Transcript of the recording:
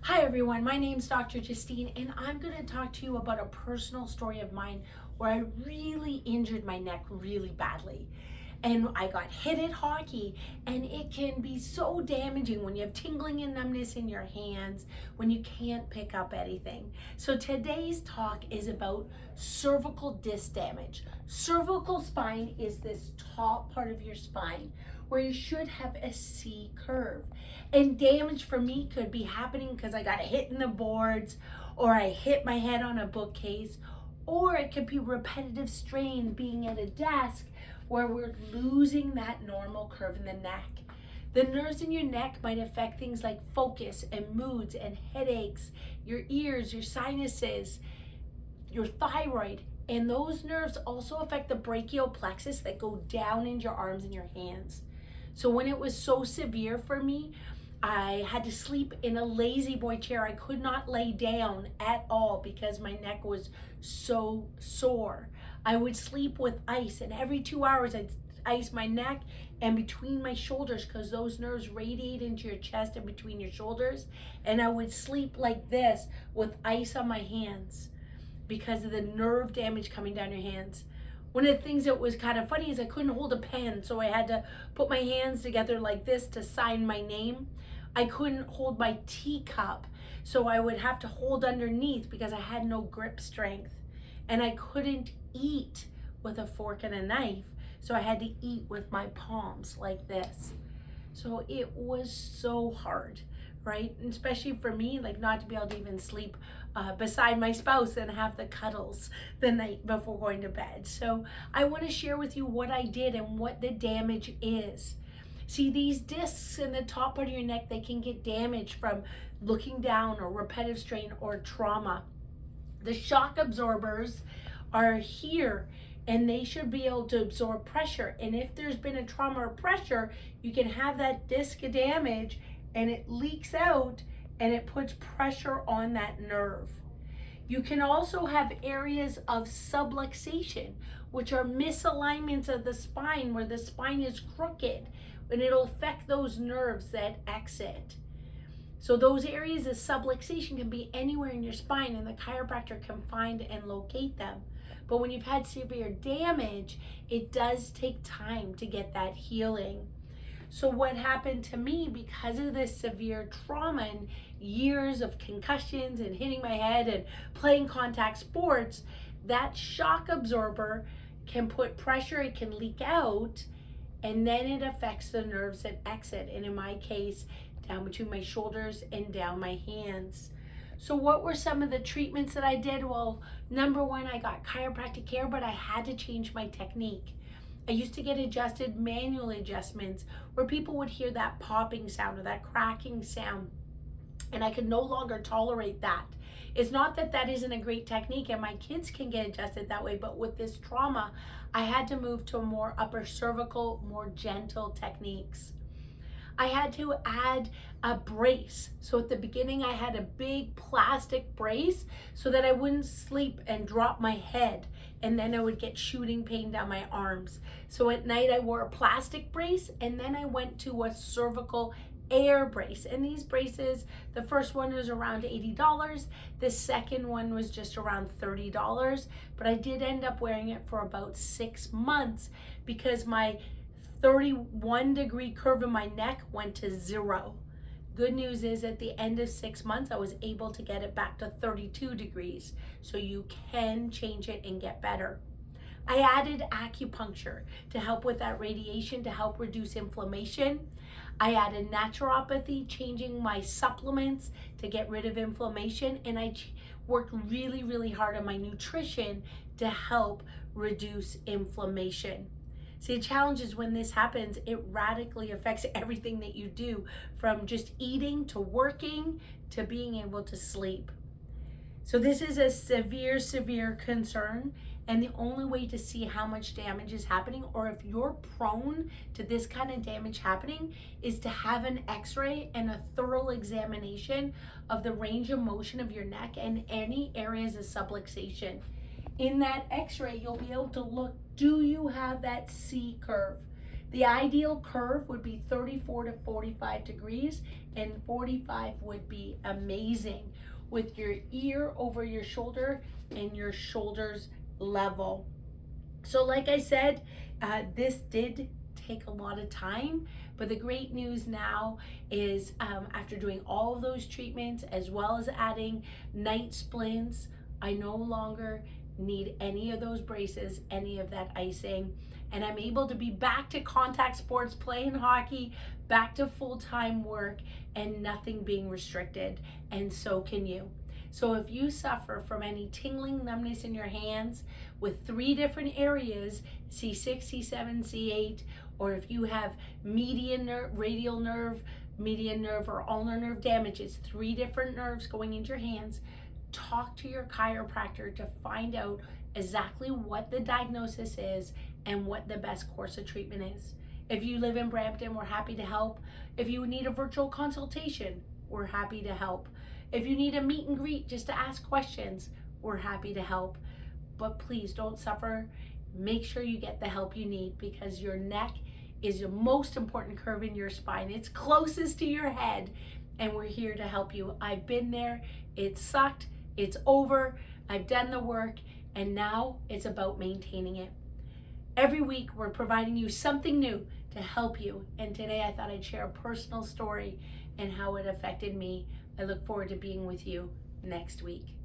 Hi everyone, my name's Dr. Justine and I'm going to talk to you about a personal story of mine where I really injured my neck really badly. And I got hit at hockey, and it can be so damaging when you have tingling and numbness in your hands, when you can't pick up anything. So today's talk is about cervical disc damage. Cervical spine is this top part of your spine where you should have a C curve. And damage for me could be happening because I got hit in the boards, or I hit my head on a bookcase, or it could be repetitive strain being at a desk where we're losing that normal curve in the neck. The nerves in your neck might affect things like focus and moods and headaches, your ears, your sinuses, your thyroid, and those nerves also affect the brachial plexus that go down into your arms and your hands. So when it was so severe for me, I had to sleep in a lazy boy chair. I could not lay down at all because my neck was so sore. I would sleep with ice, and every 2 hours I'd ice my neck and between my shoulders because those nerves radiate into your chest and between your shoulders. And I would sleep like this with ice on my hands because of the nerve damage coming down your hands. One of the things that was kind of funny is I couldn't hold a pen, so I had to put my hands together like this to sign my name. I couldn't hold my teacup, so I would have to hold underneath because I had no grip strength. And I couldn't eat with a fork and a knife, so I had to eat with my palms like this. So it was so hard, right? And especially for me, like not to be able to even sleep beside my spouse and have the cuddles the night before going to bed. So I want to share with you what I did and what the damage is. See, these discs in the top part of your neck, they can get damaged from looking down or repetitive strain or trauma. The shock absorbers are here, and they should be able to absorb pressure. And if there's been a trauma or pressure, you can have that disc damage and it leaks out and it puts pressure on that nerve. You can also have areas of subluxation, which are misalignments of the spine where the spine is crooked, and it'll affect those nerves that exit. So those areas of subluxation can be anywhere in your spine, and the chiropractor can find and locate them. But when you've had severe damage, it does take time to get that healing. So what happened to me because of this severe trauma and years of concussions and hitting my head and playing contact sports, that shock absorber can put pressure, it can leak out, and then it affects the nerves that exit. And in my case, down between my shoulders and down my hands. So what were some of the treatments that I did? Well, number one, I got chiropractic care, but I had to change my technique. I used to get adjusted manual adjustments where people would hear that popping sound or that cracking sound, and I could no longer tolerate that. It's not that that isn't a great technique, and my kids can get adjusted that way, but with this trauma, I had to move to a more upper cervical, more gentle techniques. I had to add a brace. So at the beginning, I had a big plastic brace so that I wouldn't sleep and drop my head, and then I would get shooting pain down my arms. So at night, I wore a plastic brace, and then I went to a cervical air brace. And these braces, the first one was around $80. The second one was just around $30. But I did end up wearing it for about 6 months because my 31-degree curve in my neck went to 0. Good news is at the end of 6 months, I was able to get it back to 32 degrees. So you can change it and get better. I added acupuncture to help with that radiation, to help reduce inflammation. I added naturopathy, changing my supplements to get rid of inflammation. And I worked really, really hard on my nutrition to help reduce inflammation. See, the challenge is when this happens, it radically affects everything that you do, from just eating to working to being able to sleep. So this is a severe, severe concern. And the only way to see how much damage is happening, or if you're prone to this kind of damage happening, is to have an x-ray and a thorough examination of the range of motion of your neck and any areas of subluxation. In that x-ray, you'll be able to look, do you have that C curve? The ideal curve would be 34 to 45 degrees, and 45 would be amazing, with your ear over your shoulder and your shoulders level. So like I said, this did take a lot of time, but the great news now is after doing all of those treatments as well as adding night splints, I no longer need any of those braces, any of that icing, and I'm able to be back to contact sports, playing hockey, back to full-time work, and nothing being restricted, and so can you. So if you suffer from any tingling, numbness in your hands with 3 different areas, C6, C7, C8, or if you have median nerve, radial nerve, median nerve, or ulnar nerve damages, 3 different nerves going into your hands, talk to your chiropractor to find out exactly what the diagnosis is and what the best course of treatment is. If you live in Brampton, we're happy to help. If you need a virtual consultation, we're happy to help. If you need a meet and greet just to ask questions, we're happy to help. But please don't suffer. Make sure you get the help you need, because your neck is your most important curve in your spine. It's closest to your head, and we're here to help you. I've been there. It sucked. It's over. I've done the work, and now it's about maintaining it. Every week we're providing you something new to help you, and today I thought I'd share a personal story and how it affected me. I look forward to being with you next week.